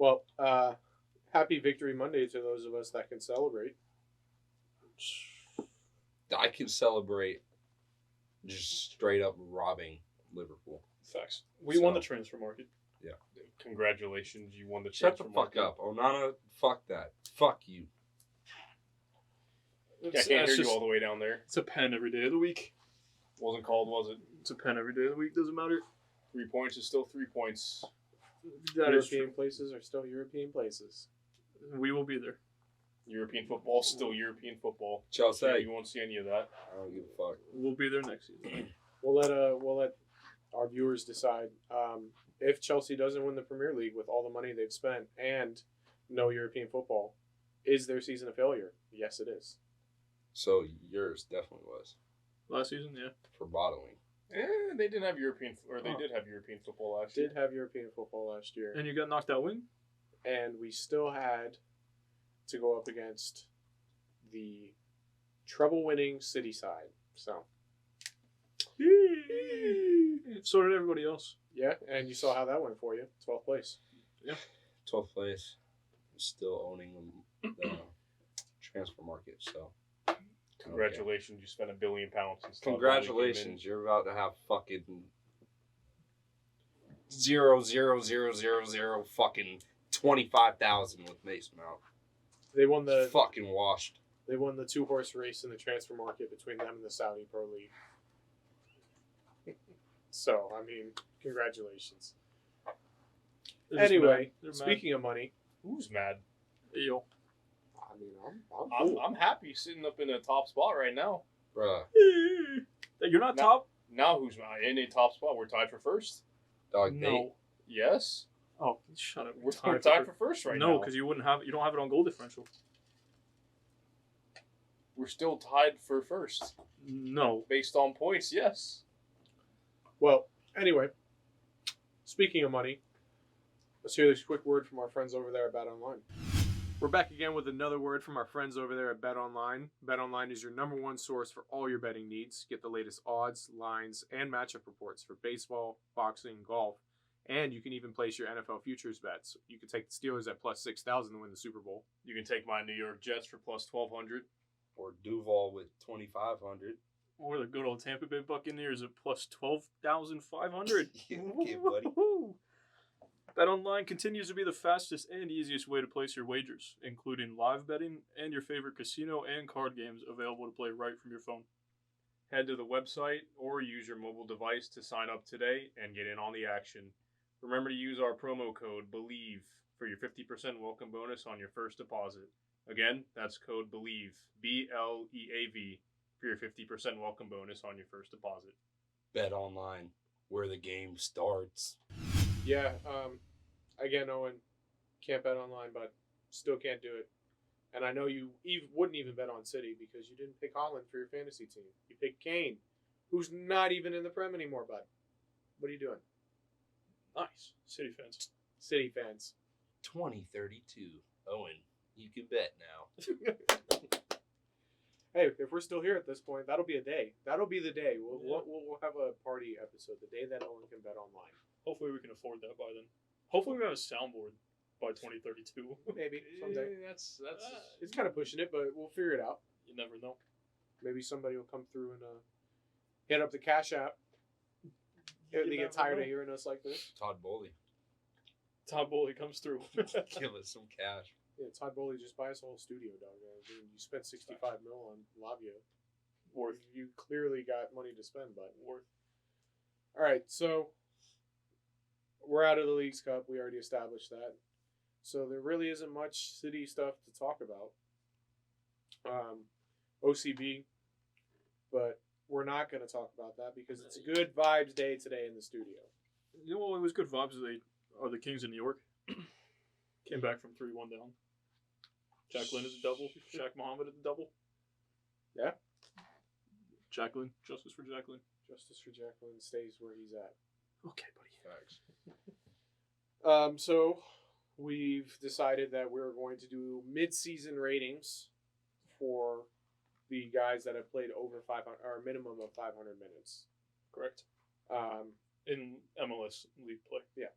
Well, happy Victory Monday to those of us that can celebrate. I can celebrate just straight up robbing Liverpool. Facts. We won the transfer market. Yeah. Congratulations, you won the Shut transfer the fuck market. up. Onana, fuck that. Fuck you. I can't hear you all the way down there. It's a pen every day of the week. Wasn't called, was it? It's a pen every day of the week. Doesn't matter. 3 points is still 3 points. That is European true. places are still European places. We will be there. European football, still European football. Chelsea. Yeah, you won't see any of that. I don't give a fuck. We'll be there next season. We'll let our viewers decide. If Chelsea doesn't win the Premier League with all the money they've spent and no European football, is their season a failure? Yes, it is. So yours definitely was. Last season, yeah. For bottling. They didn't have European, or they did have European football last year. Did have European football last year. And you got knocked out wing? And we still had to go up against the treble-winning City side. So, So did everybody else. yeah, and you saw how that went for you. 12th place. Yeah. 12th place. I'm still owning the transfer market, so. Congratulations, you spent £1 billion. Congratulations, you're about to have fucking 0.00000 fucking 25,000 with Mason Mount. They won the Fucking washed. They won the 2-horse race in the transfer market between them and the Saudi Pro League. So, I mean, congratulations. They're just Anyway, mad. They're speaking of money, Who's mad? mad. Yo. I mean, I'm cool. I'm happy sitting up in a top spot right now. Bruh. You're not No. top? Now who's in a top spot? We're tied for first. Dog No. Yes, Oh, shut up. we're tied for first right now. No, because you don't have it on goal differential. We're still tied for first No. based on points. Yes. Well, anyway, speaking of money, let's hear this quick word from our friends over there at Bet Online. We're back again with another word from our friends over there at Bet Online. Bet Online is your #1 source for all your betting needs. Get the latest odds, lines, and matchup reports for baseball, boxing, golf, and you can even place your NFL futures bets. You can take the Steelers at plus 6,000 to win the Super Bowl. You can take my New York Jets for plus 1,200. Or Duval with 2,500. Or the good old Tampa Bay Buccaneers at plus 12,500. Okay, buddy. BetOnline continues to be the fastest and easiest way to place your wagers, including live betting and your favorite casino and card games available to play right from your phone. Head to the website or use your mobile device to sign up today and get in on the action. Remember to use our promo code BELIEVE for your 50% welcome bonus on your first deposit. Again, that's code BELIEVE, BLEAV, for your 50% welcome bonus on your first deposit. Bet Online, where the game starts. Yeah, again, Owen, can't bet online, but still can't do it. And I know you wouldn't even bet on City because you didn't pick Holland for your fantasy team. You picked Kane, who's not even in the Prem anymore, bud. What are you doing? Nice. City fans. City fans. 2032. Owen, you can bet now. Hey, if we're still here at this point, that'll be a day. That'll be the day. We'll have a party episode the day that Owen can bet online. Hopefully we can afford that by then. Hopefully we have a soundboard by 2032. Maybe someday. That's It's kind of pushing it, but we'll figure it out. You never know. Maybe somebody will come through and hit up the Cashapp. They You get never tired know. of hearing us like this. Todd Bowley. Todd Bowley comes through. Give us some cash. Yeah, Todd Bowley just buy us a whole studio, dog. I mean, you spent $65 million on Lavia. Worth. You clearly got money to spend, but Worth. all right. So we're out of the Leagues Cup. We already established that. So there really isn't much City stuff to talk about. OCB, but we're not going to talk about that because it's a good vibes day today in the studio. You know, it was good vibes. They are the Kings of New York. Came back from 3-1 down. Jacqueline is a double. Shaq Muhammad is a double. Yeah. Jacqueline. Justice for Jacqueline. Justice for Jacqueline stays where he's at. Okay, buddy. Facts. So we've decided that we're going to do mid-season ratings for the guys that have played over 500 or a minimum of 500 minutes. Correct. In MLS League play. Yeah.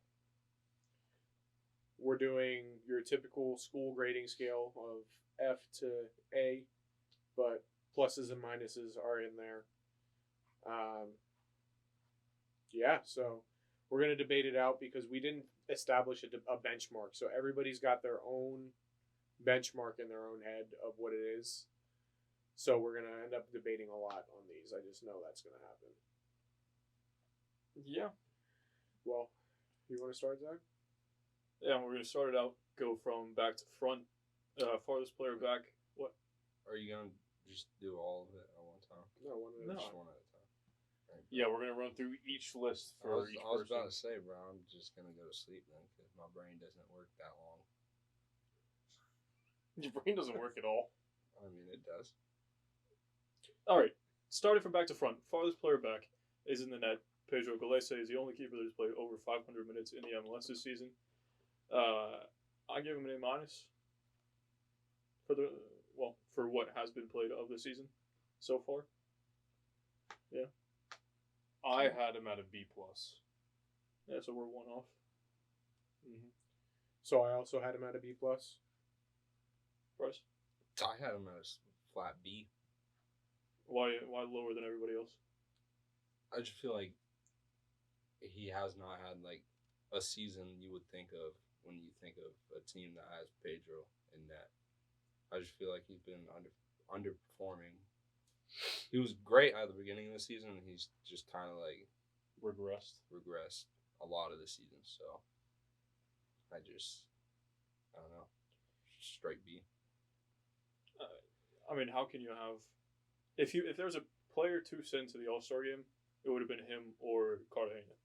we're doing your typical school grading scale of F to A, but pluses and minuses are in there. Yeah, so we're going to debate it out because we didn't establish a benchmark. So everybody's got their own benchmark in their own head of what it is. So we're going to end up debating a lot on these. I just know that's going to happen. Yeah. Well, you want to start, Zach? Yeah, we're going to start it out, go from back to front. Farthest player back. What? Are you gonna just do all of it at one time? No, one at a Just time. one at a time. Right, Yeah, we're gonna run through each list I for was, each I was person. about to say, bro, I'm just gonna go to sleep then because my brain doesn't work that long. Your brain doesn't work at all. I mean, it does. All right. Starting from back to front. Farthest player back is in the net. Pedro Galese is the only keeper that has played over 500 minutes in the MLS this season. I give him an A- for what has been played of the season so far. Yeah. I had him at a B plus. Yeah, so we're one off. Mm-hmm. So I also had him at a B plus. Bryce, I had him at a flat B. why lower than everybody else? I just feel like he has not had like a season you would think of when you think of a team that has Pedro in net. I just feel like he's been underperforming. He was great at the beginning of the season, and he's just kind of like Regressed. a lot of the season. So I don't know, straight B. I mean, how can you have if there was a player to send to the All-Star game, it would have been him or Cartagena.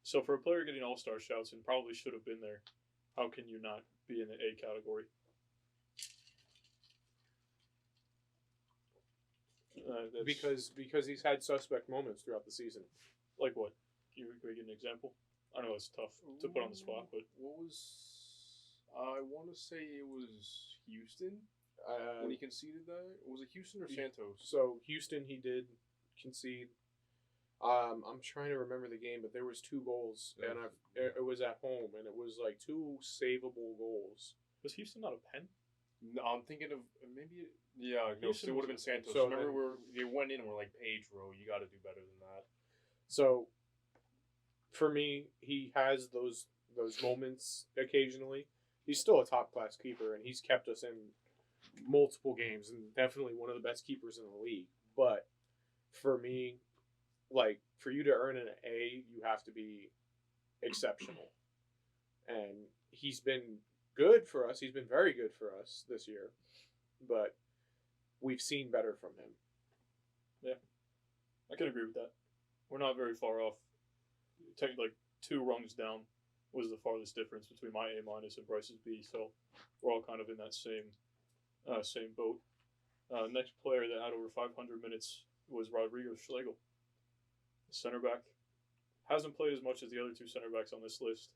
So for a player getting All-Star shouts and probably should have been there, how can you not be in the A category? Because he's had suspect moments throughout the season. Like what? Can we get an example? I know it's tough to put on the spot, but What was? I want to say it was Houston when he conceded that. Was it Houston or Santos? So Houston, he did concede. I'm trying to remember the game, but there was 2 goals, Yeah. and it was at home, and it was like 2 savable goals. was Houston not a pen? No, I'm thinking of maybe. Yeah, no, Houston it would have been was- Santos. so Remember, then- they went in and were like, Pedro, you got to do better than that. So for me, he has those moments occasionally. He's still a top class keeper, and he's kept us in multiple games, and definitely one of the best keepers in the league. But for me, like for you to earn an A, you have to be exceptional, and he's been good for us. He's been very good for us this year, but we've seen better from him. I can agree with that. We're not very far off. Like 2 rungs down was the farthest difference between my A- and Bryce's B. So we're all kind of in that same boat. Next player that had over 500 minutes was Rodrigo Schlegel, center back. Hasn't played as much as the other 2 center backs on this list.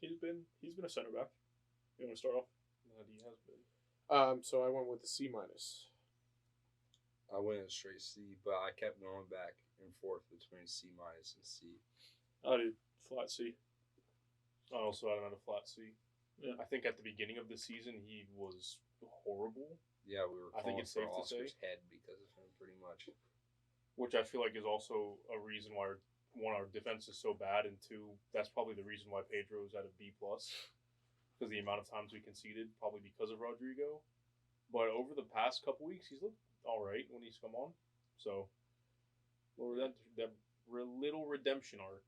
He's been a center back. You want to start off? He has been. So I went with the C minus. I went straight C, but I kept going back and forth between C minus and C. I did flat C. I also had him at a flat C. Yeah. I think at the beginning of the season he was horrible, Yeah, we were I think calling it's for safe to Oscar's say. head because of him, pretty much. which I feel like is also a reason why our defense is so bad, and 2, that's probably the reason why Pedro's at a B plus, because the amount of times we conceded, probably because of Rodrigo. But over the past couple weeks, he's looked all right when he's come on. So, that little redemption arc.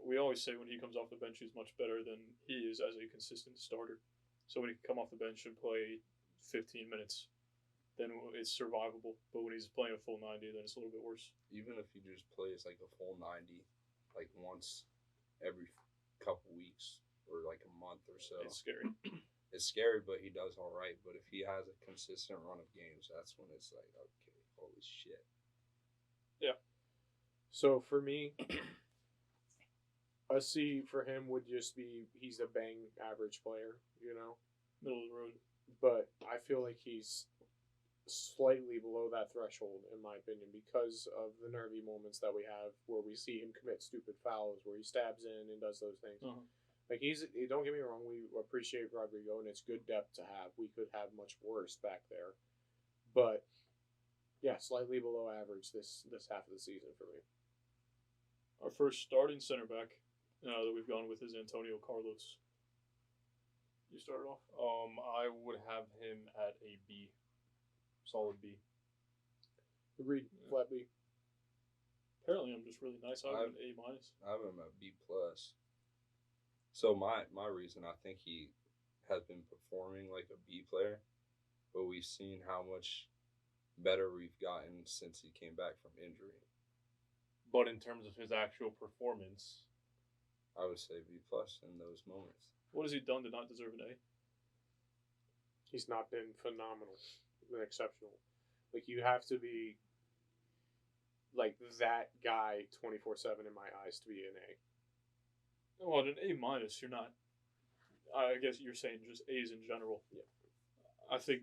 We always say when he comes off the bench, he's much better than he is as a consistent starter. So when he can come off the bench and play 15 minutes, then it's survivable. But when he's playing a full 90, then it's a little bit worse. Even if he just plays like a full 90, like once every couple weeks or like a month or so, It's scary. it's scary, but he does all right. But if he has a consistent run of games, that's when it's like, okay, holy shit. So for me, a C for him would just be he's a bang average player, you know. Middle of the road. But I feel like he's slightly below that threshold, in my opinion, because of the nervy moments that we have where we see him commit stupid fouls, where he stabs in and does those things. Uh-huh. Like don't get me wrong, we appreciate Rodrigo and it's good depth to have. We could have much worse back there, but yeah, slightly below average this half of the season for me. Our first starting center back that we've gone with is Antonio Carlos. You started off. I would have him at a B, solid B. Agreed, flat B. Apparently, I'm just really nice. I have an A minus. I have him at B plus. So my reason, I think he has been performing like a B player, but we've seen how much better we've gotten since he came back from injury. But in terms of his actual performance, I would say B plus in those moments. What has he done to not deserve an A? He's not been phenomenal, been exceptional. Like you have to be like that guy 24/7 in my eyes to be an A. Well, an A minus, you're not. I guess you're saying just A's in general. Yeah. I think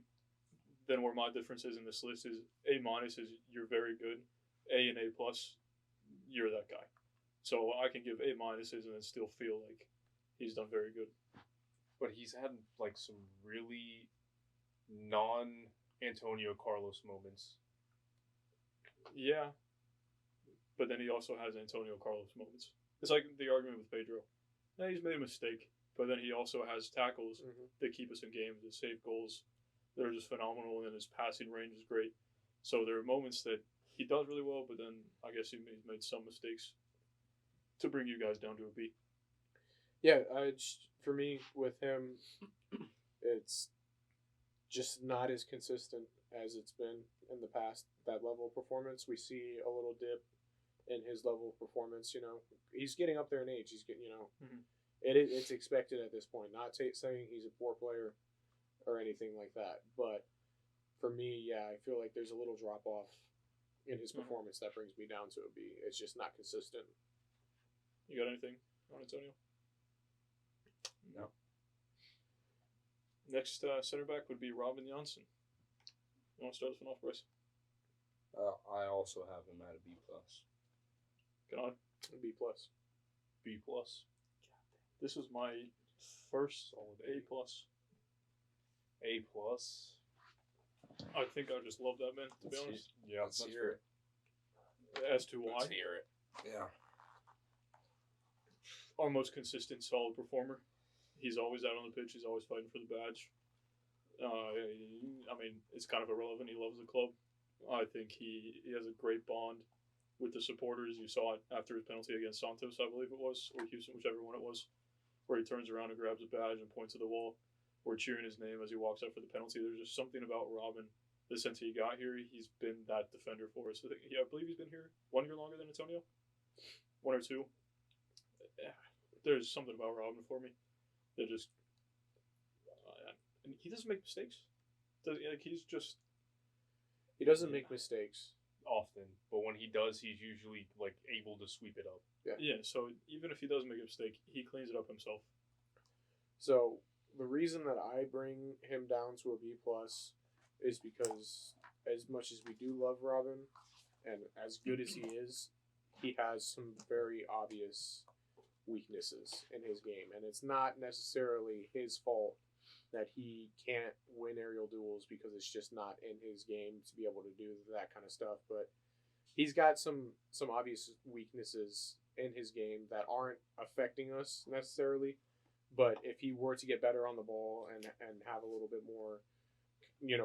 then where my difference is in this list is A minus is you're very good, A and A plus, you're that guy. So I can give A minuses and then still feel like he's done very good. but he's had like some really non-Antonio Carlos moments. Yeah, but then he also has Antonio Carlos moments. It's like the argument with Pedro. Yeah, he's made a mistake, but then he also has tackles that keep us in games, that save goals. They're just phenomenal, and then his passing range is great. So there are moments that he does really well, but then I guess he's made some mistakes to bring you guys down to a B. Yeah, for me with him, it's just not as consistent as it's been in the past. That level of performance, we see a little dip in his level of performance. You know, he's getting up there in age. He's getting, it's expected at this point. Not saying he's a poor player or anything like that, but for me, yeah, I feel like there's a little drop off in his performance that brings me down to a B. It's just not consistent. You got anything on Antonio? No. Next center back would be Robin Janssen. You want to start this one off, Bryce? I also have him at a B plus. Cannata? B plus. B plus. This was my first solid A plus. A plus. I think I just love that man, to be honest. Yeah, Let's hear it. As to why, Let's hear it. Yeah. our most consistent, solid performer. He's always out on the pitch. He's always fighting for the badge. I mean, it's kind of irrelevant. He loves the club. I think he has a great bond with the supporters. You saw it after his penalty against Santos, I believe it was, or Houston, whichever one it was, where he turns around and grabs a badge and points to the wall. We're cheering his name as he walks up for the penalty. There's just something about Robin that since he got here, he's been that defender for us. I believe he's been here 1 year longer than Antonio, 1 or 2. There's something about Robin for me that just, and he doesn't make mistakes. He doesn't make mistakes often, but when he does, he's usually like able to sweep it up. Yeah. So even if he does make a mistake, he cleans it up himself. So the reason that I bring him down to a B plus is because as much as we do love Robin, and as good as he is, he has some very obvious weaknesses in his game, and it's not necessarily his fault that he can't win aerial duels because it's just not in his game to be able to do that kind of stuff. But he's got some obvious weaknesses in his game that aren't affecting us necessarily. But if he were to get better on the ball and have a little bit more,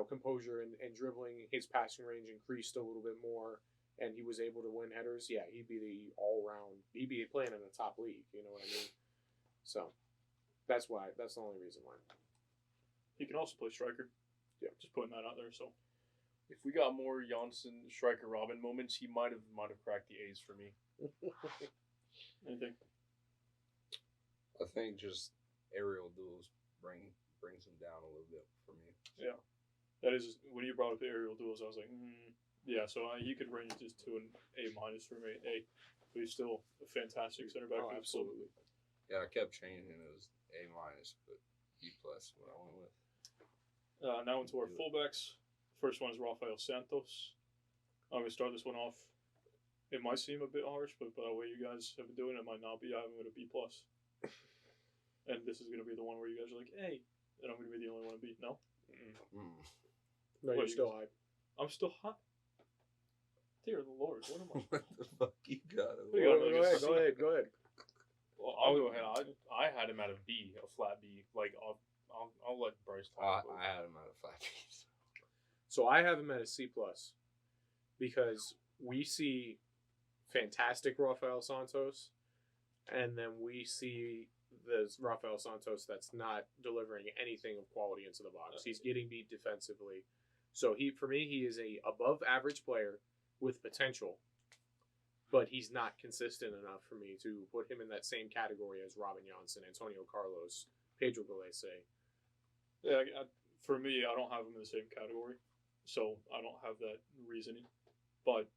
composure and dribbling, his passing range increased a little bit more, and he was able to win headers, yeah, he'd be the all-round, he'd be playing in a top league, you know what I mean? So that's the only reason why. He can also play striker. Yeah. Just putting that out there. So If we got more Janssen, Striker, Robin moments, he might have cracked the A's for me. anything? I think just aerial duels brings him down a little bit for me. Yeah. That is, when you brought up the aerial duels, I was like, yeah, so he could range this to an A minus for me, A. But he's still a fantastic center back. Oh, absolutely. Yeah, I kept changing. It was A minus, but B plus what I went with. Now into our fullbacks. First one is Rafael Santos. I'm going to start this one off. It might seem a bit harsh, but by the way you guys have been doing it, might not be. I have him at a B plus. and this is gonna be the one where you guys are like, hey, and I'm gonna be the only one to beat. No, No, What, you're you still guys- high. I'm still hot. Dear Lord, what am I? What the fuck you got? What do you got, Go like a ahead, C? go ahead. Well, I'll go ahead. I had him at a B, a flat B. Like I'll let Bryce talk. I had him at a flat piece. So I have him at a C plus because we see fantastic Rafael Santos, and then we see the Rafael Santos that's not delivering anything of quality into the box. He's getting beat defensively. So for me, he is a above average player with potential, but he's not consistent enough for me to put him in that same category as Robin Janssen, Antonio Carlos, Pedro Galese. Yeah, for me, I don't have him in the same category, so I don't have that reasoning. But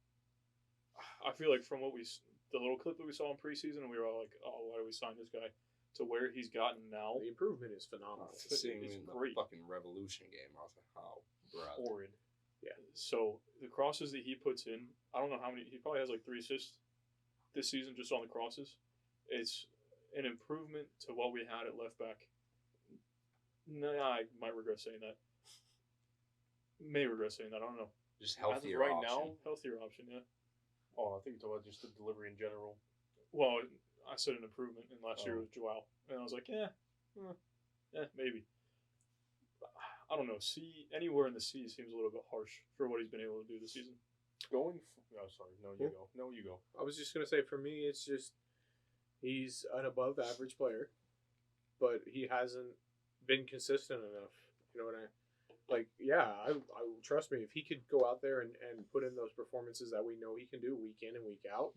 I feel like from the little clip that we saw in preseason, and we were all like, "Oh, why do we sign this guy?" To where he's gotten now, The improvement is phenomenal. Seeing it's him in the great. fucking Revolution game, I was like, how, bro? Horrid. So the crosses that he puts in, I don't know how many. He probably has like 3 assists this season just on the crosses. It's an improvement to what we had at left back. No, I might regret saying that. May regret saying that. I don't know. Just As of healthier right option. now, Healthier option, yeah. Oh, I think you're talking about just the delivery in general. Well, I said an improvement, and last year Oh. was Joao, and I was like, maybe. I don't know. C anywhere in the C seems a little bit harsh for what he's been able to do this season. Sorry. No, you go. No, you go. I was just gonna say, for me, it's just he's an above average player, but he hasn't been consistent enough. You know what I like? Yeah, I trust me. If he could go out there and put in those performances that we know he can do week in and week out,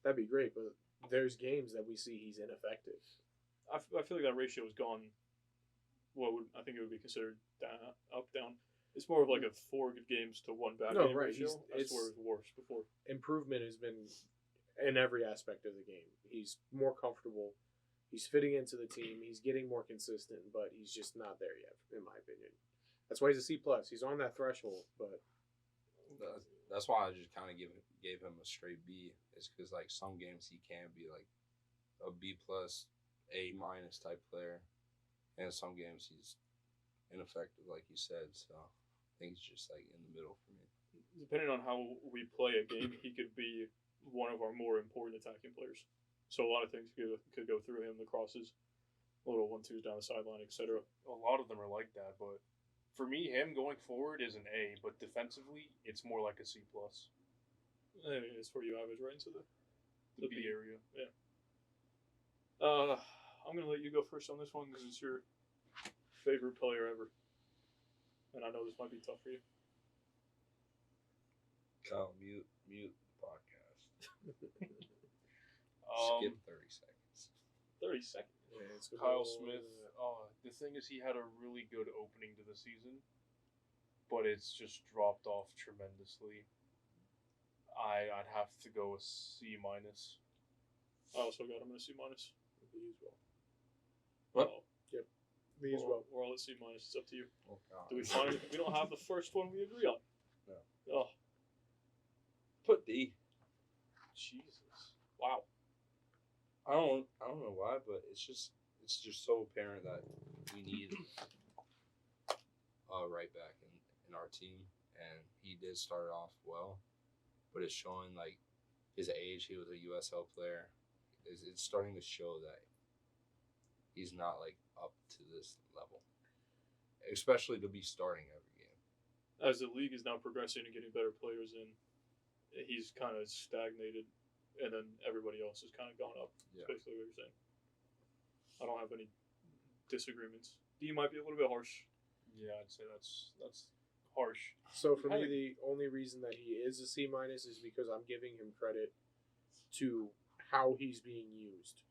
that'd be great. But there's games that we see he's ineffective. I feel like that ratio has gone. I think it would be considered up down. It's more of like a 4 good games to 1 bad No, game right. ratio. That's where it was worse before. Improvement has been in every aspect of the game. He's more comfortable. He's fitting into the team. He's getting more consistent, but he's just not there yet, in my opinion. That's why he's a C plus. He's on that threshold, but That's why I just kind of gave him a straight B. Is because like some games he can be like a B plus, A minus type player, and some games he's ineffective, like you said. So I think it's just like in the middle for me. Depending on how we play a game, he could be one of our more important attacking players. So a lot of things could go through him. The crosses, little 1-2s down the sideline, etc. A lot of them are like that, but for me, him going forward is an A, but defensively, it's more like a C plus. It's where you average right into the B area. Yeah. I'm gonna let you go first on this one because it's your favorite player ever, and I know this might be tough for you. Kyle, mute the podcast. Skip 30 seconds. 30 seconds. yeah, it's Kyle Smith. The thing is, he had a really good opening to the season, but it's just dropped off tremendously. I'd have to go a C minus. I also got him in a C minus. Me as well. What? Me as well. We're all at C minus. It's up to you. Oh, God. Do we find? We don't have the first one we agree on. No. Oh, Put D. Jesus! Wow. I don't know why, but it's just so apparent that we need a right back in our team, and he did start off well, but it's showing like his age. He was a USL player. It's starting to show that he's not like up to this level, especially to be starting every game. As the league is now progressing and getting better players in, he's kind of stagnated, and then everybody else has kind of gone up. Yeah. That's basically what you're saying. I don't have any disagreements. D might be a little bit harsh. Yeah, I'd say that's harsh. So for me, Kinda- the only reason that he is a C minus is because I'm giving him credit to how he's being used.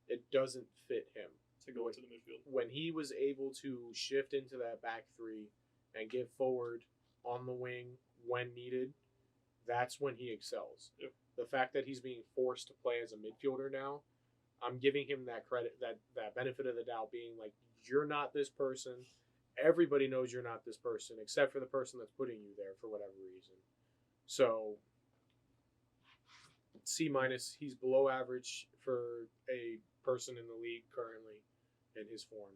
It doesn't fit him. To go into the midfield. When he was able to shift into that back 3 and get forward on the wing when needed, that's when he excels. Yep. The fact that he's being forced to play as a midfielder now, I'm giving him that credit, that benefit of the doubt, being like, you're not this person. Everybody knows you're not this person, except for the person that's putting you there for whatever reason. So C minus, he's below average for a person in the league currently. in his form.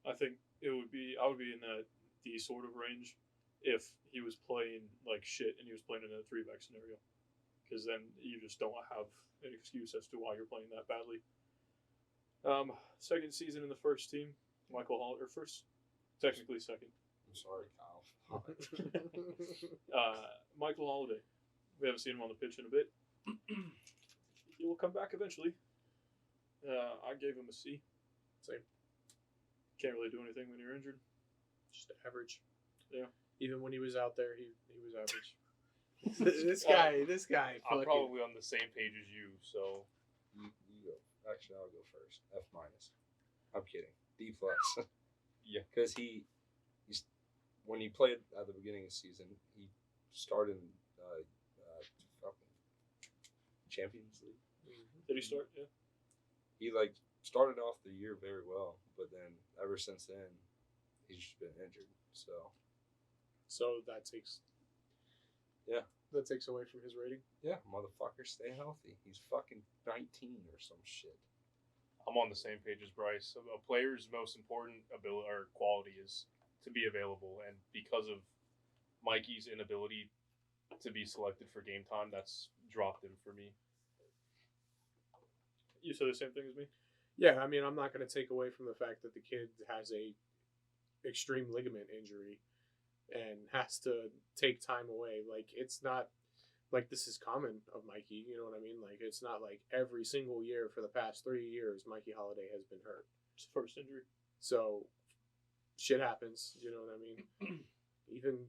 I think I would be in that D sort of range if he was playing like shit and he was playing in a 3-back scenario, because then you just don't have an excuse as to why you're playing that badly. Second season in the first team, Michael Holiday, or first, technically second. I'm sorry, Kyle. Michael Holiday. We haven't seen him on the pitch in a bit. He will come back eventually. I gave him a C. Same. Can't really do anything when you're injured. Just average. Yeah. Even when he was out there, he was average. this guy. I'm fucking- probably on the same page as you, so You go. Actually, I'll go first. F minus. I'm kidding. D plus. Yeah. Because he's when he played at the beginning of the season, he started in fucking Champions League. Did he start? Yeah. He like started off the year very well, but then ever since then, he's just been injured. So that takes. Yeah. That takes away from his rating. Yeah, motherfucker, stay healthy. He's fucking 19 or some shit. I'm on the same page as Bryce. A player's most important ability or quality is to be available, and because of Mikey's inability to be selected for game time, that's dropped him for me. You said the same thing as me? Yeah, I mean, I'm not going to take away from the fact that the kid has a extreme ligament injury and has to take time away. Like, it's not like this is common of Mikey, you know what I mean? Like, it's not like every single year for the past 3 years, Mikey Holiday has been hurt. It's the first injury. So, shit happens, you know what I mean? Even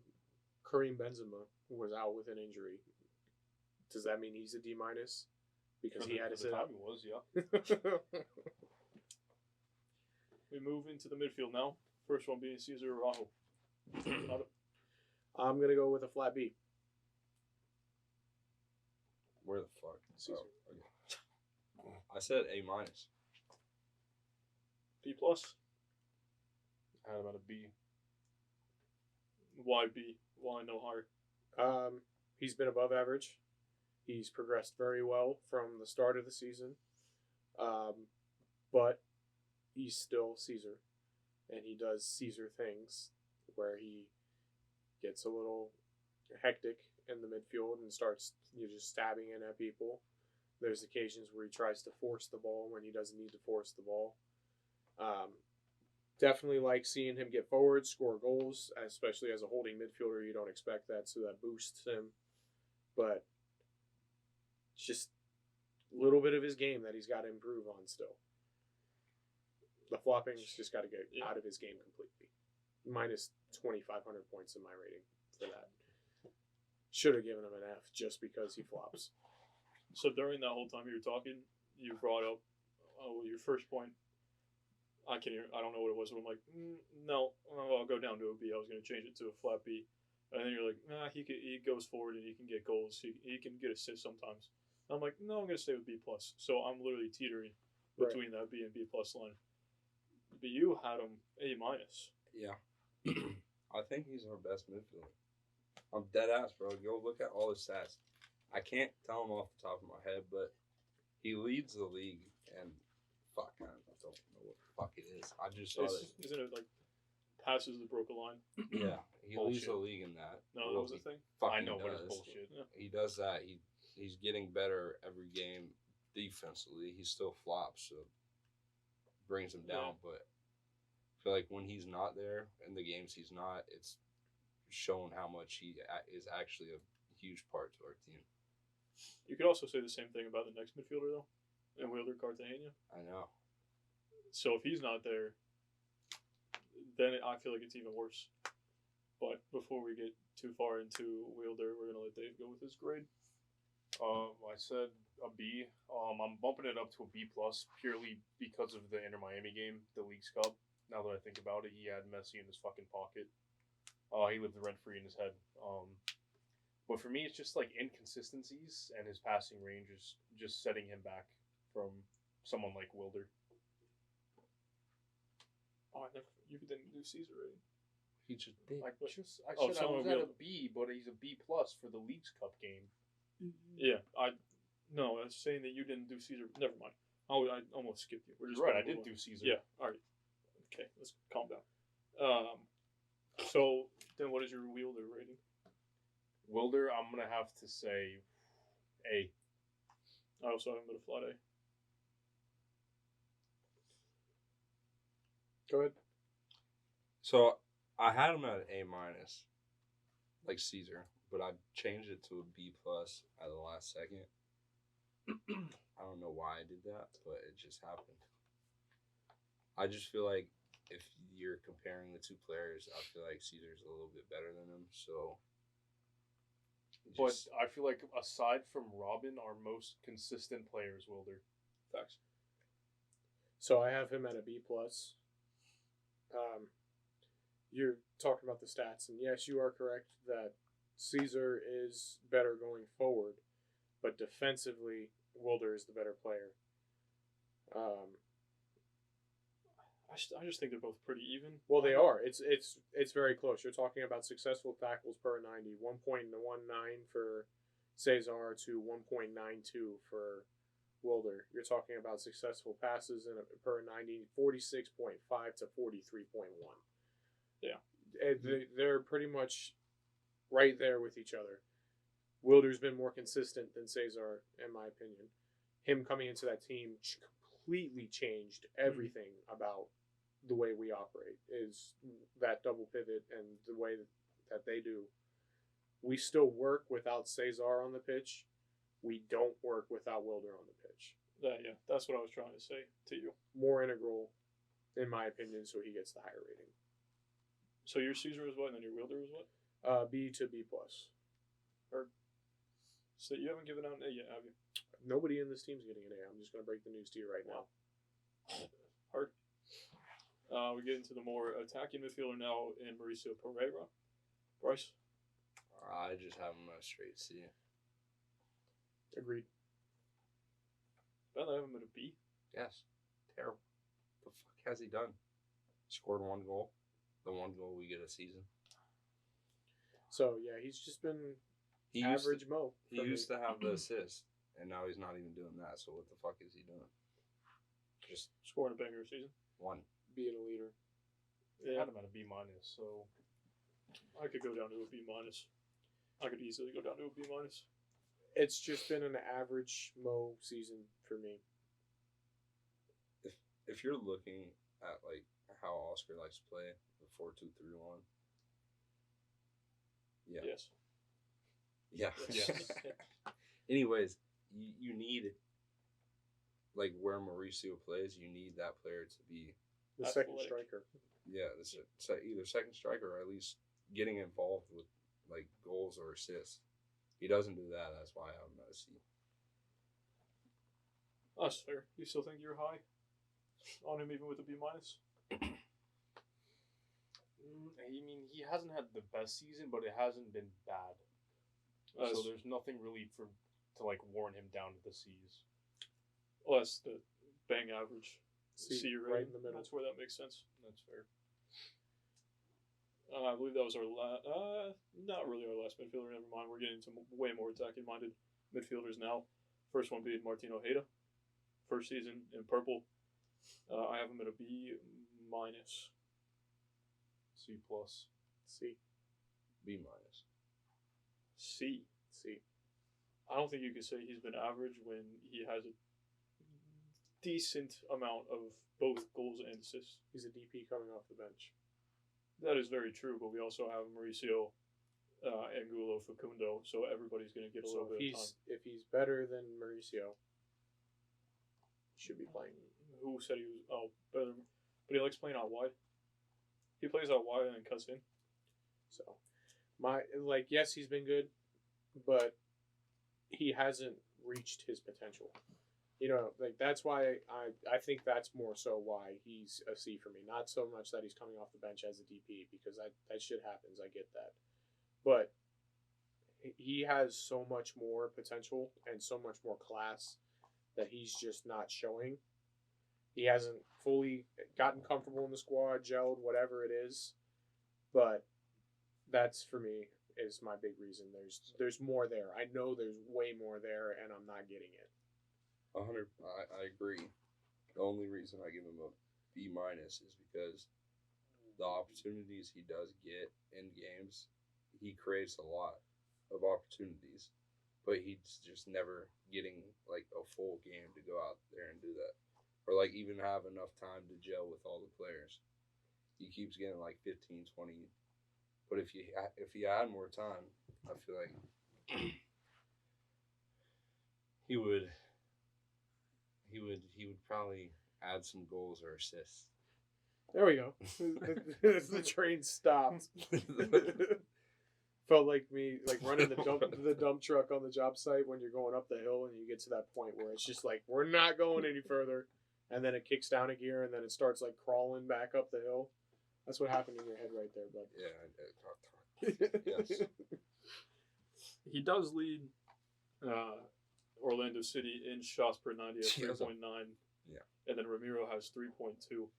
Kareem Benzema was out with an injury. Does that mean he's a D minus? Because he had to For the sit time out. he was, yeah. We move into the midfield now. First one being Cesar Araujo. I'm going to go with a flat B. Where the fuck? Caesar. Oh, okay. I said A minus. B plus. I had about a B. Why B? Why no higher? He's been above average. He's progressed very well from the start of the season. But he's still Caesar. And he does Caesar things where he gets a little hectic in the midfield and starts just stabbing in at people. There's occasions where he tries to force the ball when he doesn't need to force the ball. Definitely like seeing him get forward, score goals, especially as a holding midfielder. You don't expect that, so that boosts him. But it's just a little bit of his game that he's got to improve on still. The flopping's just got to get out of his game completely. Minus 2,500 points in my rating for that. Should have given him an F just because he flops. So during that whole time you were talking, you brought up your first point. I don't know what it was, but I'm like, no, I'll go down to a B. I was going to change it to a flat B. And then you're like, nah, he goes forward and he can get goals. He can get assists sometimes. I'm like, no, I'm going to stay with B+. So I'm literally teetering between that B and B+ line. But you had him A-. Yeah. I think he's our best midfielder. I'm dead ass, bro. Go look at all his stats. I can't tell him off the top of my head, but he leads the league, and fuck, I don't know what the fuck it is. I just saw that. Isn't it like passes that broke a line? Yeah, he leads the league in that. No, that was a thing. I know, but does. it's bullshit. Yeah. He does that. He's getting better every game defensively. He still flops, so brings him down. But I feel like when he's not there in the games he's not, it's shown how much he is actually a huge part to our team. You could also say the same thing about the next midfielder, though, and Wilder Cartagena. I know. So if he's not there, then I feel like it's even worse. But before we get too far into Wilder, we're going to let Dave go with his grade. I said a B. I'm bumping it up to a B+ purely because of the Inter Miami game, the Leagues Cup. Now that I think about it, he had Messi in his fucking pocket. He lived rent-free in his head. But for me, it's just like inconsistencies, and his passing range is just setting him back from someone like Wilder. Oh, you didn't do Caesar rating. He just did. I said I someone was at a Wilder. B, but he's a B+ for the Leagues Cup game. Yeah, I was saying that you didn't do Caesar. Never mind. Oh, I almost skipped you. We're just You're right. I gonna did move do Caesar. on. Yeah. All right. Okay. Let's calm down. So then, what is your wielder rating? Wilder, I'm gonna have to say A. I also have him at a flat A. Go ahead. So I had him at A minus, like Caesar, but I changed it to a B plus at the last second. I don't know why I did that, but it just happened. I just feel like if you're comparing the two players, I feel like Caesar's a little bit better than him. So, But I feel like aside from Robin, our most consistent player is Wilder. Facts. So I have him at a B plus. You're talking about the stats, and yes, you are correct that Caesar is better going forward, but defensively, Wilder is the better player. I just think they're both pretty even. Well, they are. It's very close. You're talking about successful tackles per 90, 1.19 for Cesar to 1.92 for Wilder. You're talking about successful passes in per 90, 46.5 to 43.1. Yeah. They're pretty much right there with each other. Wilder's been more consistent than Cesar, in my opinion. Him coming into that team completely changed everything about the way we operate, is that double pivot and the way that they do. We still work without Cesar on the pitch. We don't work without Wilder on the pitch. Yeah, that's what I was trying to say to you. More integral, in my opinion, so he gets the higher rating. So your Caesar is what, and then your Wilder is what? B to B plus. So you haven't given out an A yet, have you? Nobody in this team's getting an A. I'm just going to break the news to you right now. Hard. We get into the more attacking midfielder now in Mauricio Pereira. Bryce? I just have him at a straight C. Agreed. Ben, I have him at a B. Yes. Terrible. The fuck has he done? Scored one goal. The one goal we get a season. So, yeah, he's just been average Mo. He used to have the assist, and now he's not even doing that. So what the fuck is he doing? Just Scoring a banger season. one. Being a leader. I had him at a B minus, so I could go down to a B minus. I could easily go down to a B minus. It's just been an average Mo season for me. If you're looking at like how Oscar likes to play, the 4-2-3-1. Yeah. Yes. Yeah. Yes. Anyways, you need, like where Mauricio plays, you need that player to be The Athletic. second striker. either second striker or at least getting involved with like goals or assists. He doesn't do that. That's why I'm at a C. That's fair. You still think you're high on him even with a B minus? I mean, he hasn't had the best season, but it hasn't been bad. So there's nothing really to like warrant him down to the C's. Well, that's the bang average. C, C right rating. in the middle. That's where that makes sense. That's fair. I believe that was our last. Not really our last midfielder. Never mind. We're getting into way more attacking-minded midfielders now. First one being Martino Heda. First season in purple. I have him at a B minus. C plus. C. B minus. C. C. I don't think you could say he's been average when he has a decent amount of both goals and assists. He's a DP coming off the bench. That is very true, but we also have Mauricio, Angulo, Facundo, so everybody's going to get a So little bit of time. if he's better than Mauricio, he should be playing. Who said he was better? But he likes playing out wide. He plays out wide and then cuts in. So, yes, he's been good, but he hasn't reached his potential. That's why I think that's more so why he's a C for me. Not so much that he's coming off the bench as a DP, because that shit happens. I get that. But he has so much more potential and so much more class that he's just not showing. He hasn't fully gotten comfortable in the squad, gelled, whatever it is. But that's, for me, is my big reason. There's more there. I know there's way more there, and I'm not getting it. I agree. The only reason I give him a B minus is because the opportunities he does get in games, he creates a lot of opportunities, but he's just never getting like a full game to go out there and do that, or like even have enough time to gel with all the players. He keeps getting like 15, 20. But if he had more time, I feel like he would probably add some goals or assists. There we go. The train stopped. Felt like me, like running the dump truck on the job site when you're going up the hill and you get to that point where it's just like, we're not going any further. And then it kicks down a gear and then it starts like crawling back up the hill. That's what happened in your head right there, bud. Yeah, yes. He does lead Orlando City in shots per 90 at 3.9. Yeah. And then Ramiro has 3.2.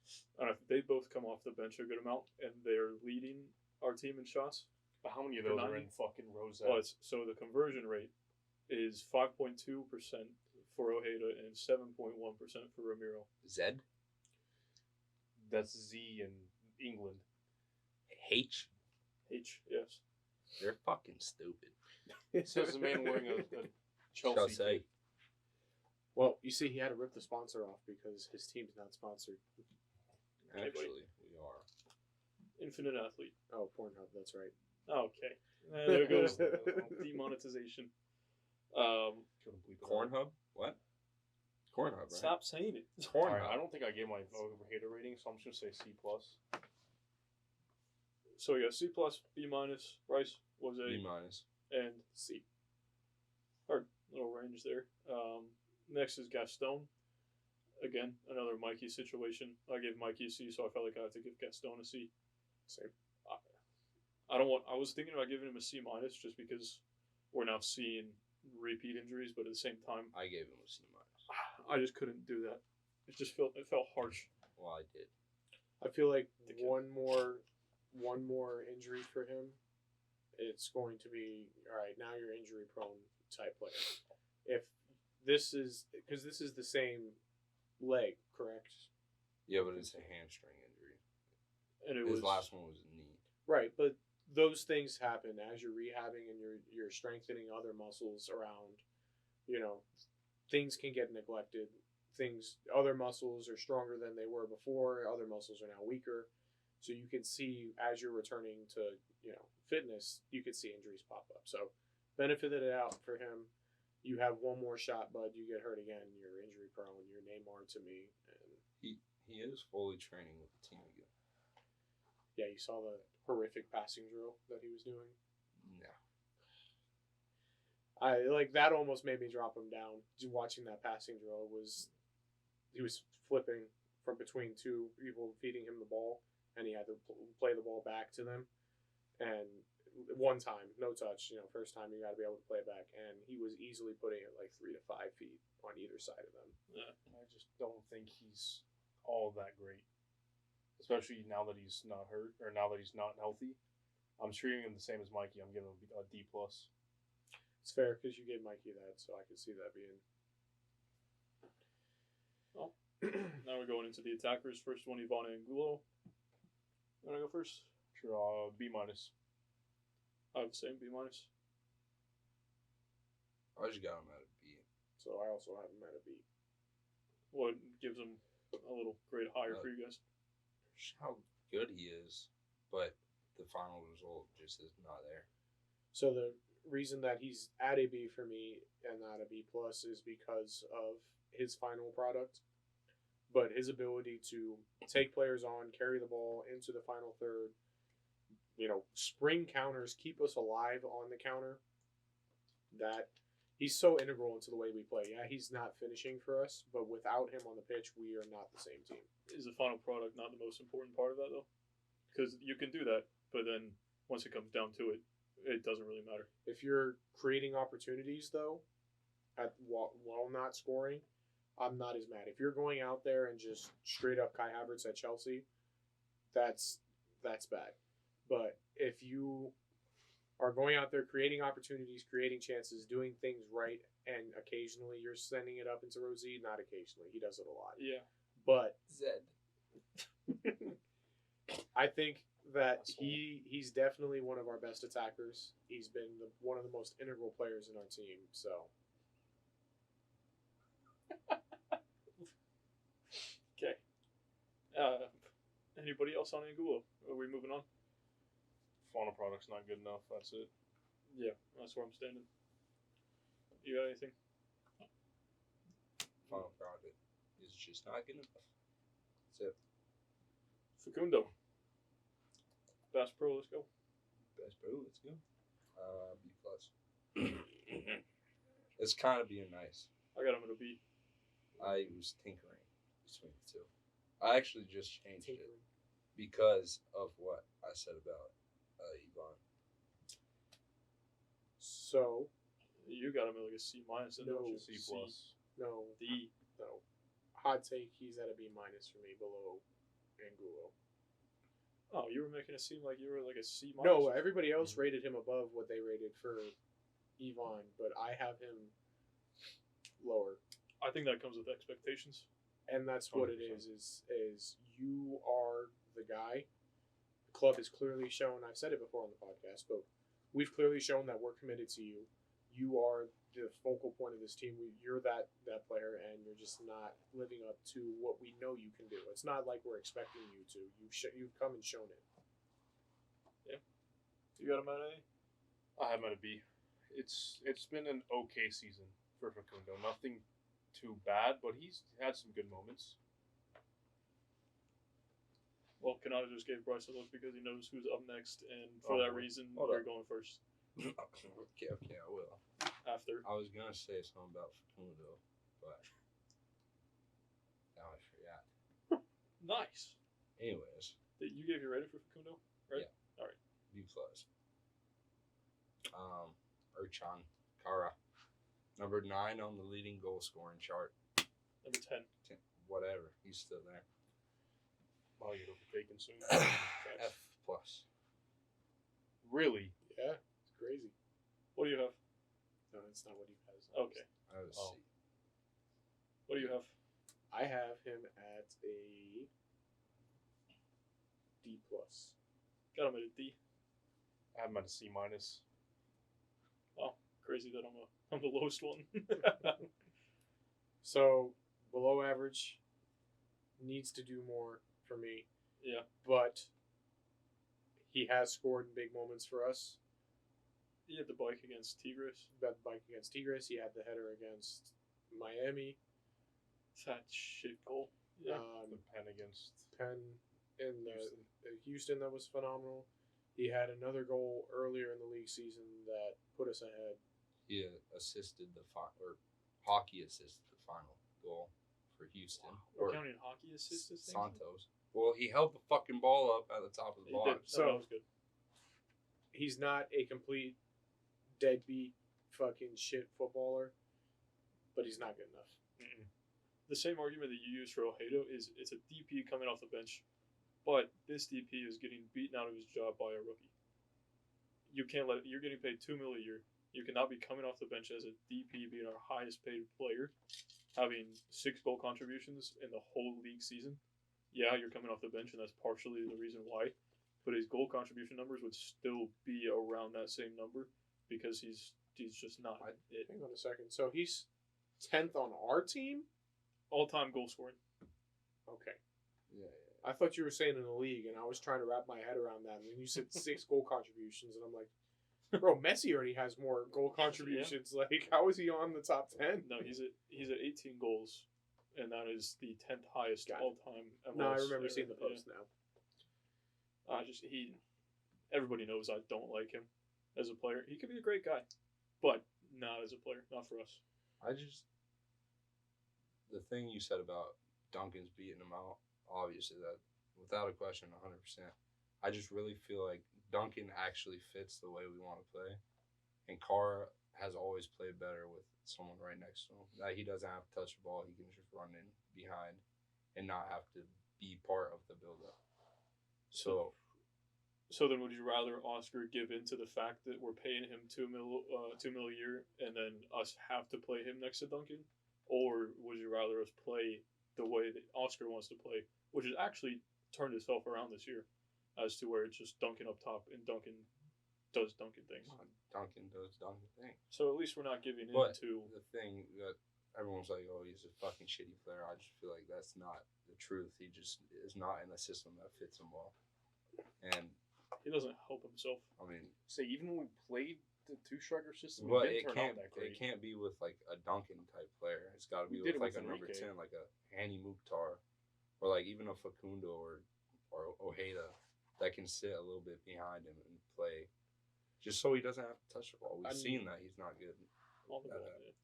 They both come off the bench a good amount, and they're leading our team in shots. But how many of those are in fucking Rosette? Well, so the conversion rate is 5.2% for Ojeda and 7.1% for Ramiro. Zed? That's Z in England. H? H, yes. They're fucking stupid. It says the man wearing a Chelsea. Well, you see, he had to rip the sponsor off because his team's not sponsored. Actually, we are. Infinite Athlete. Oh, Pornhub, that's right. Okay. There goes demonetization. Cornhub? What? Cornhub, right? Stop saying it. Alright, I don't think I gave my overhater rating, so I'm just going to say C+. So we got C+, B-, Bryce was a B minus. and C. Hard little range there. Next is Gaston. Again, another Mikey situation. I gave Mikey a C, so I felt like I had to give Gaston a C. Same. I was thinking about giving him a C minus just because we're now seeing repeat injuries, but at the same time, I gave him a C minus. I just couldn't do that. It felt harsh. Well, I did. I feel like one more injury for him, it's going to be, all right, now you're injury prone type player. If this is, because this is the same leg, correct? Yeah, but it's a hamstring injury. And His last one was a knee. Right, but those things happen as you're rehabbing and you're strengthening other muscles around, things can get neglected. Other muscles are stronger than they were before, other muscles are now weaker. So you can see as you're returning to, fitness, you can see injuries pop up. So benefited it out for him. You have one more shot, bud. You get hurt again. You're injury prone. You're Neymar to me. And he is fully training with the team again. yeah, you saw the horrific passing drill that he was doing. No. That almost made me drop him down. Watching that passing drill he was flipping from between two people feeding him the ball, and he had to play the ball back to them. And one time, no touch, first time you got to be able to play it back, and he was easily putting it like 3 to 5 feet on either side of them. Yeah. I just don't think he's all that great, especially now that he's not hurt or now that he's not healthy. I'm treating him the same as Mikey. I'm giving him a D+. It's fair because you gave Mikey that, so I could see that being. Well, now we're going into the attackers. First one, Ivana Angulo. You want to go first? Sure, B-. I have the same B-. I just got him at a B. So I also have him at a B. What gives him a little grade higher for you guys? Just how good he is, but the final result just is not there. So the reason that he's at a B for me and not a B+ is because of his final product. But his ability to take players on, carry the ball into the final third, spring counters, keep us alive on the counter, that he's so integral into the way we play. Yeah, he's not finishing for us, but without him on the pitch, we are not the same team. Is the final product not the most important part of that, though? Because you can do that, but then once it comes down to it, it doesn't really matter. If you're creating opportunities, though, while not scoring, I'm not as mad. If you're going out there and just straight up Kai Havertz at Chelsea, that's bad. But if you are going out there, creating opportunities, creating chances, doing things right, and occasionally you're sending it up into Rosie. Not occasionally, he does it a lot. Yeah. But Zed. I think that That's cool. he's definitely one of our best attackers. He's been one of the most integral players in our team. So Okay. Anybody else on Angulo? Are we moving on? Fauna product's not good enough. That's it. Yeah, that's where I'm standing. You got anything? Final product is just not good enough. That's it. Facundo. Bass Pro, let's go. Best bro, let's go. B plus. It's kind of being nice. I got him at a B. I was tinkering between the two. I actually just changed it because of what I said about Yvonne. So You got him at like a C minus. No, C plus. no, D. no. Hot take. He's at a B minus for me, below Angulo. Oh, you were making it seem like you were like a C minus. No, everybody else rated him above what they rated for Yvonne, but I have him lower. I think that comes with expectations. And that's what it 100%. is you are the guy. The club has clearly shown, I've said it before on the podcast, but we've clearly shown that we're committed to you. You are the focal point of this team. You're that player, and you're just not living up to what we know you can do. It's not like we're expecting you to. You've come and shown it. You got him at A? I have him at a B. It's been an okay season for Facundo. Nothing too bad, but he's had some good moments. Well, Cannata just gave Bryce a look because he knows who's up next, and for Oh, that boy. reason, Hold you're up. going first. Okay, I will. After. I was gonna say something about Facundo, but now I forgot. Nice. Anyways, You gave your rating for Facundo, right? Yeah. All right. B plus. Urchan Kara, number 9 on the leading goal scoring chart. Number 10. Whatever, he's still there. I'll get overtaken soon. F plus. Really? Yeah, it's crazy. What do you have? No, that's not what he has. Okay. I was Oh. C. What do you have? I have him at a D plus. Got him at a D. I have him at a C minus. Crazy that I'm the lowest one. So below average, needs to do more for me, Yeah. but he has scored in big moments for us. He had the bike against Tigres. That bike against Tigres, he had the header against Miami, That shit goal. Yeah. The pen against Penn in Houston. Houston that was phenomenal. He had another goal earlier in the league season that put us ahead. He assisted hockey assisted the final goal for Houston. We're Or counting hockey assists as things? Santos. Well, he held the fucking ball up at the top of the He box. did. So- that was good. He's not a complete deadbeat fucking shit footballer, but he's not good enough. Mm-mm. The same argument that you use for Ojeda is it's a DP coming off the bench, but this DP is getting beaten out of his job by a rookie. You can't let you're getting paid $2 million a year. You cannot be coming off the bench as a DP, being our highest paid player, having 6 goal contributions in the whole league season. Yeah, you're coming off the bench, and that's partially the reason why. But his goal contribution numbers would still be around that same number because he's just not it. Hang on a second. So he's 10th on our team? All-time goal scoring. Okay. Yeah. I thought you were saying in the league, and I was trying to wrap my head around that. And then you said 6 goal contributions, and I'm like, bro, Messi already has more goal contributions. Like, how is he on the top 10? No, he's at 18 goals, and that is the 10th highest Got it. all-time. No, I MLS remember player. seeing the post now. Everybody knows I don't like him as a player. He could be a great guy, but not as a player, not for us. The thing you said about Duncan's beating him out, obviously that without a question, 100%. I just really feel like Duncan actually fits the way we want to play, and Carr has always played better with someone right next to him. That he doesn't have to touch the ball; he can just run in behind and not have to be part of the build-up. So So then, would you rather Oscar give in to the fact that we're paying him $2 mil a year, and then us have to play him next to Duncan, or would you rather us play the way that Oscar wants to play, which has actually turned itself around this year, as to where it's just Duncan up top and Duncan does Duncan things. Duncan does Duncan things. So at least we're not giving in But to the thing that everyone's like, oh, he's a fucking shitty player. I just feel like that's not the truth. He just is not in a system that fits him well. And he doesn't help himself. I mean, Say even when we played the two striker system, but it it didn't turn out can't that great. it can't be with like a Duncan type player. It's got to be We did with it like with a number Enrique. 10, like a Hani Mukhtar, or like even a Facundo or Ojeda that can sit a little bit behind him and play, just so he doesn't have to touch the ball. We've seen that he's not good. On the ball, that. yeah.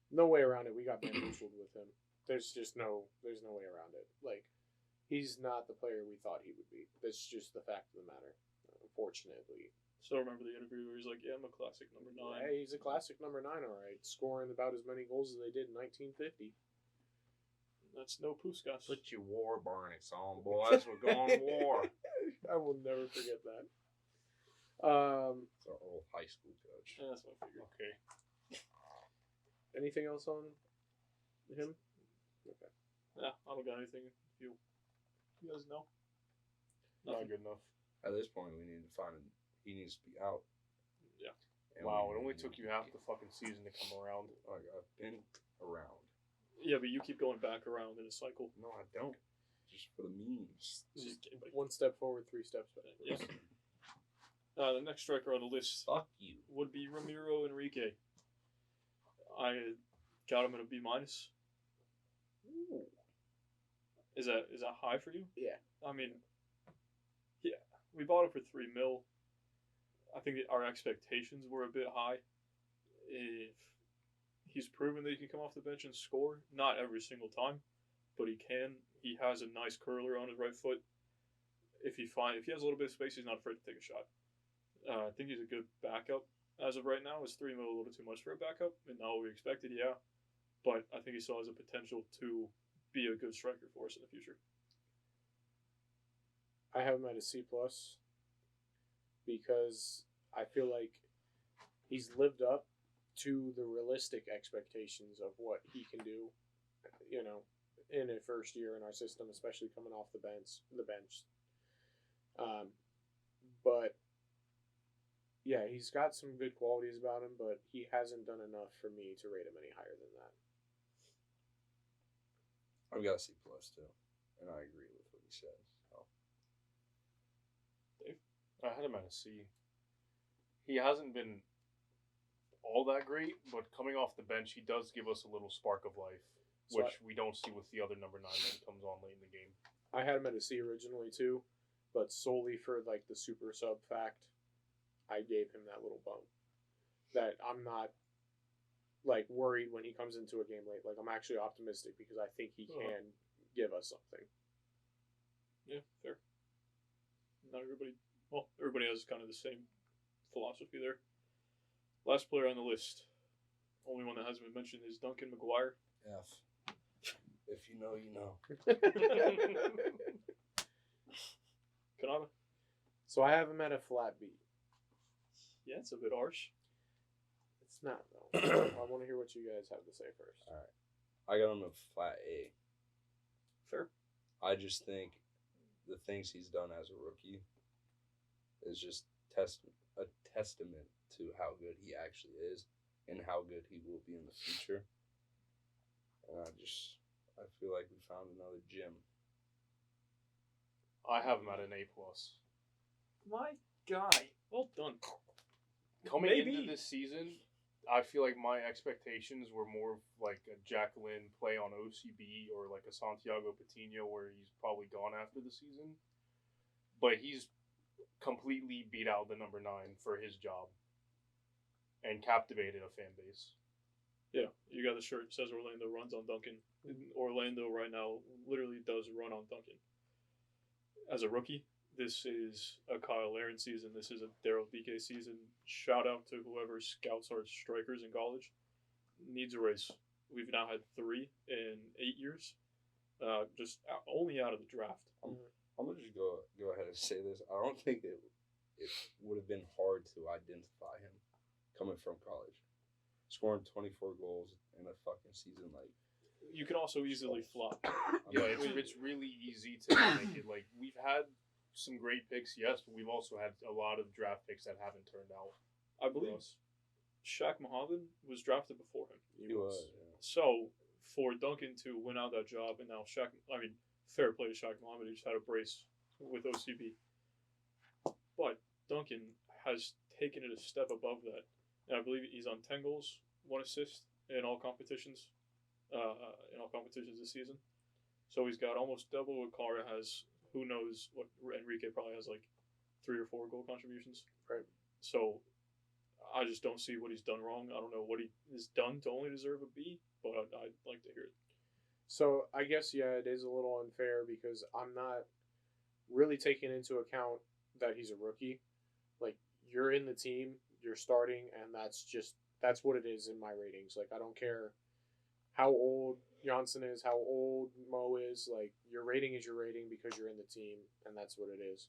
No way around it. We got bamboozled with him. There's no way around it. Like, he's not the player we thought he would be. That's just the fact of the matter. Unfortunately. So remember the interview where he's like, "Yeah, I'm a classic number 9." Yeah, he's a classic number 9, all right. Scoring about as many goals as they did in 1950. That's no Puskas. Put your war barnacks on, boys. We're going to war. I will never forget that. It's our old high school coach. Yeah, that's what I figured. Okay. Anything else on him? Okay. Yeah, I don't got anything. You guys know? Not good enough. At this point, we need to find him. He needs to be out. Yeah. And Wow, we it only need took to you half the fucking season to come around. Like, I've been around. Yeah, but you keep going back around in a cycle. No, I don't. Just for the memes. Just kidding, buddy. 1 step forward, 3 steps back. Yes. The next striker on the list Fuck you. would be Ramiro Enrique. I got him at a B minus. Ooh. Is that high for you? Yeah. I mean, yeah, we bought him for $3 million. I think our expectations were a bit high. If he's proven that he can come off the bench and score, not every single time, but he can. He has a nice curler on his right foot. If he has a little bit of space, he's not afraid to take a shot. I think he's a good backup. As of right now, is $3 million a little too much for a backup? And not what we expected, yeah. But I think he still has a potential to be a good striker for us in the future. I have him at a C plus because I feel like he's lived up to the realistic expectations of what he can do, you know, in a first year in our system, especially coming off the bench. But yeah, he's got some good qualities about him, but he hasn't done enough for me to rate him any higher than that. I've got a C plus too, and I agree with what he says. So. I had him at a C. He hasn't been all that great, but coming off the bench, he does give us a little spark of life, So which we don't see with the other number 9 that comes on late in the game. I had him at a C originally too, but solely for like the super sub fact, I gave him that little bump. That I'm not like worried when he comes into a game late. Like I'm actually optimistic because I think he can give us something. Yeah, fair. Not everybody. Well, everybody has kind of the same philosophy there. Last player on the list, only one that hasn't been mentioned, is Duncan McGuire. F. If you know, you know. Cannata? So I have him at a flat B. Yeah, it's a bit harsh. It's not though. I want to hear what you guys have to say first. All right. I got him a flat A. Fair. I just think the things he's done as a rookie is just a testament to how good he actually is and how good he will be in the future. And I feel like we found another gem. I have him at an A plus. My guy. Well done. Coming Maybe. into this season, I feel like my expectations were more of like a Jacqueline play on OCB or like a Santiago Patino where he's probably gone after the season. But he's completely beat out the number 9 for his job and captivated a fan base. Yeah, you got the shirt that says Orlando runs on Duncan. Orlando right now literally does run on Duncan. As a rookie, this is a Kyle Aaron season. This is a Daryl BK season. Shout out to whoever scouts our strikers in college. Needs a raise. We've now had 3 in 8 years. Just only out of the draft. I'm gonna just go ahead and say this. I don't think it would have been hard to identify him coming from college. Scoring 24 goals in a fucking season, like, You can also easily flop. Yeah, it's really easy to make it. Like, we've had some great picks, yes, but we've also had a lot of draft picks that haven't turned out. I believe Shaq Mohammed was drafted before him. he was. So for Duncan to win out that job, and now Shaq, I mean, fair play to Shaq Mohammed, he just had a brace with OCB. But Duncan has taken it a step above that. And I believe he's on 10 goals, 1 assist in all competitions. This season. So he's got almost double what Kara has. Who knows what Enrique probably has, like 3 or 4 goal contributions. Right. So I just don't see what he's done wrong. I don't know what he has done to only deserve a B, but I'd like to hear it. So I guess, yeah, it is a little unfair because I'm not really taking into account that he's a rookie. Like, you're in the team, you're starting, and that's what it is in my ratings. Like, I don't care how old Janssen is, how old Mo is. Like, your rating is your rating because you're in the team, and that's what it is.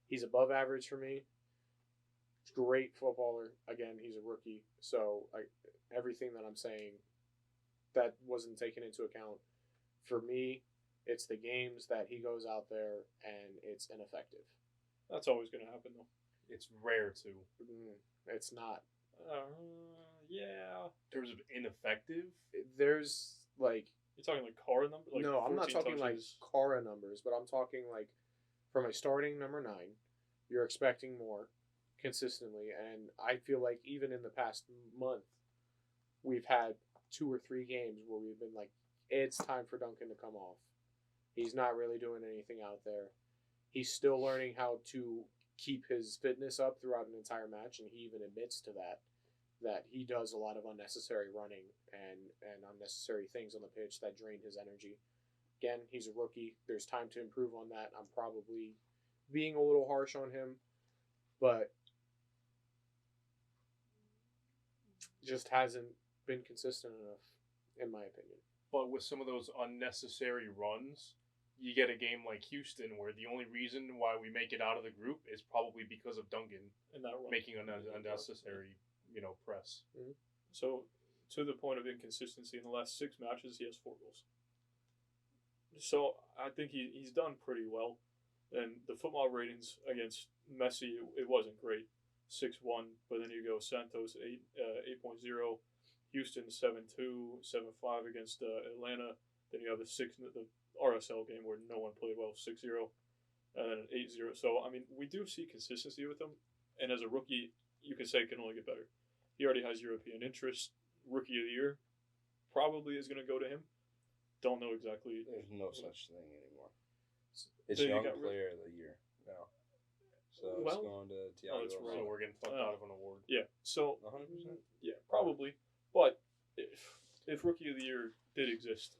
He's above average for me. Great footballer. Again, he's a rookie. So everything that I'm saying, that wasn't taken into account. For me, it's the games that he goes out there and it's ineffective. That's always going to happen, though. It's rare to. It's not. Yeah. In terms of ineffective, There's like. You're talking like Kara numbers? Like No, I'm not 14 talking like touches? Kara numbers, but I'm talking like from a starting number 9, you're expecting more consistently. And I feel like even in the past month, we've had 2 or 3 games where we've been like, it's time for Duncan to come off. He's not really doing anything out there. He's still learning how to keep his fitness up throughout an entire match, and he even admits to that he does a lot of unnecessary running and unnecessary things on the pitch that drain his energy. Again, he's a rookie. There's time to improve on that. I'm probably being a little harsh on him, but just hasn't been consistent enough, in my opinion. but with some of those unnecessary runs, you get a game like Houston where the only reason why we make it out of the group is probably because of Duncan And that run. making an unnecessary, press. So, to the point of inconsistency, in the last 6 matches, he has 4 goals. So, I think he's done pretty well. And the football ratings against Messi, it wasn't great. 6-1, but then you go Santos 8.0, Houston 7-2, 7-5 against Atlanta. Then you have the RSL game where no one played well, 6-0, and then 8-0. So, I mean, we do see consistency with him. And as a rookie, you could say it can only get better. He already has European interest. Rookie of the year probably is going to go to him. Don't know exactly. There's no such thing anymore. It's So you Young got Player of the Year now. So Well, it's going to Thiago. that's right. So we're getting fucked out of an award. Yeah. So 100%. yeah, probably. But if Rookie of the Year did exist,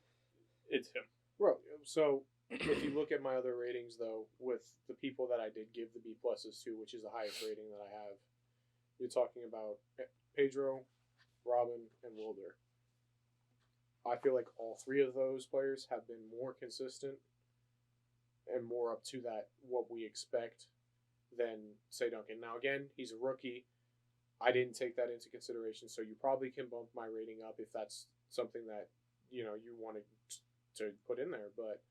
it's him. Well, so if you look at my other ratings, though, with the people that I did give the B pluses to, which is the highest rating that I have, you're talking about Pedro, Robin, and Wilder. I feel like all 3 of those players have been more consistent and more up to that what we expect than, say, Duncan. Now, again, he's a rookie. I didn't take that into consideration, so you probably can bump my rating up if that's something that you wanted to put in there. But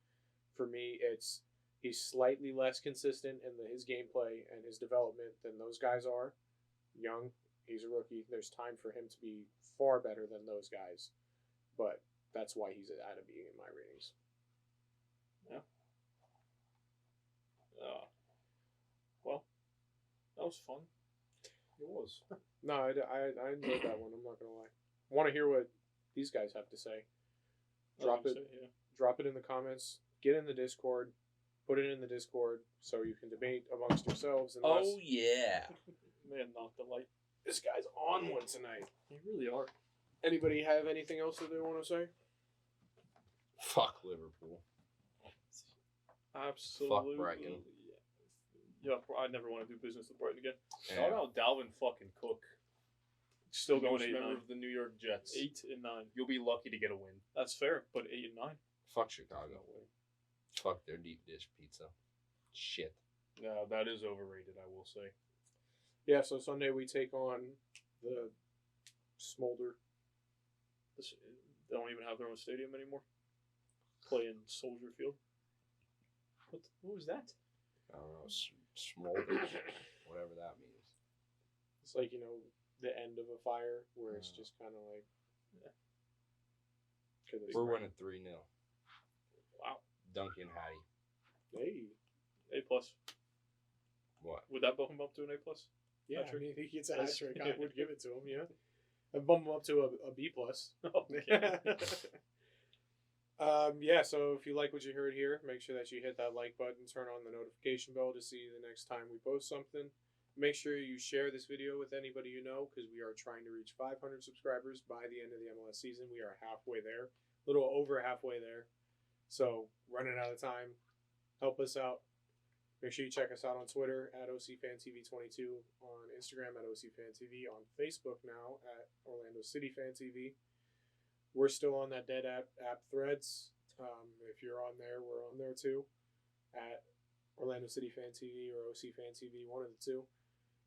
for me, he's slightly less consistent in his gameplay and his development than those guys are. Young, he's a rookie. There's time for him to be far better than those guys, but that's why he's out of being in my ratings. Yeah. Well, that was fun. It was. No, I enjoyed that one. I'm not gonna lie. Want to hear what these guys have to say? Drop it. Yeah. Drop it in the comments. Get in the Discord. Put it in the Discord so you can debate amongst yourselves. And Oh, yeah. Man, knocked the light. this guy's on one tonight. You really are. Anybody have anything else that they want to say? Fuck Liverpool. Absolutely. Fuck Brighton. Yeah, I never want to do business with Brighton again. Shout out Dalvin fucking Cook. Still going Newest 8 member 9. of the New York Jets. 8 and 9. You'll be lucky to get a win. That's fair, but 8 and 9. Fuck Chicago. Fuck their deep dish pizza. Shit. No, that is overrated, I will say. Yeah, so Sunday we take on the Smolder. They don't even have their own stadium anymore. Play in Soldier Field. What was that? I don't know, smolders, whatever that means. It's like, the end of a fire where it's just kind of like. We're winning 3-0. Wow. Duncan Hattie. Hey. A plus. What? Would that bump him up to an A plus? Yeah, Hat-trick? I mean, he gets a hat That's- trick. I would give it to him, yeah. I'd bump him up to a B plus. Okay. Yeah, so if you like what you heard here, make sure that you hit that like button, turn on the notification bell to see the next time we post something. Make sure you share this video with anybody you know, because we are trying to reach 500 subscribers by the end of the MLS season. We are halfway there, a little over halfway there. So, running out of time. Help us out. Make sure you check us out on Twitter at OCFanTV22, on Instagram at OCFanTV, on Facebook now at Orlando City Fan TV. We're still on that dead app Threads. If you're on there, we're on there too at Orlando City Fan TV or OC Fan TV, one of the two.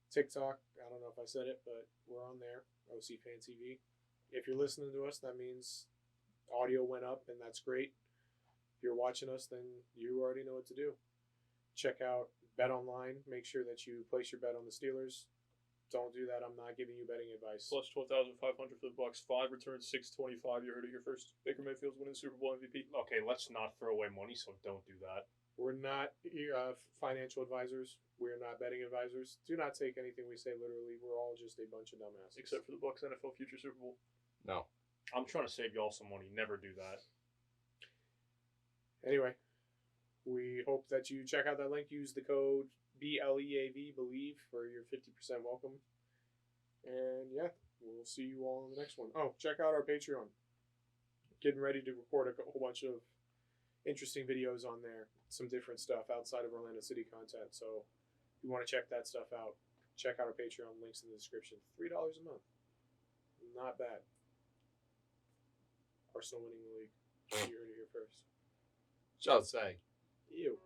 TikTok, I don't know if I said it, but we're on there, OC Fan TV. If you're listening to us, that means audio went up, and that's great. If you're watching us, then you already know what to do. Check out Bet Online. Make sure that you place your bet on the Steelers. Don't do that. I'm not giving you betting advice. Plus 12,500 for the Bucks. 5 returns, 625. You heard it here first. Baker Mayfield's winning Super Bowl MVP. Okay, let's not throw away money, so don't do that. We're not financial advisors. We're not betting advisors. Do not take anything we say literally. We're all just a bunch of dumbasses. Except for the Bucks NFL future Super Bowl. No. I'm trying to save y'all some money. Never do that. Anyway, we hope that you check out that link. Use the code BLEAV, believe, for your 50% welcome. And yeah, we'll see you all in the next one. Oh, check out our Patreon. Getting ready to record a whole bunch of interesting videos on there. Some different stuff outside of Orlando City content. So if you want to check that stuff out, check out our Patreon. Links in the description. $3 a month. Not bad. Arsenal winning the league. You heard it here first. Shall say. Ew.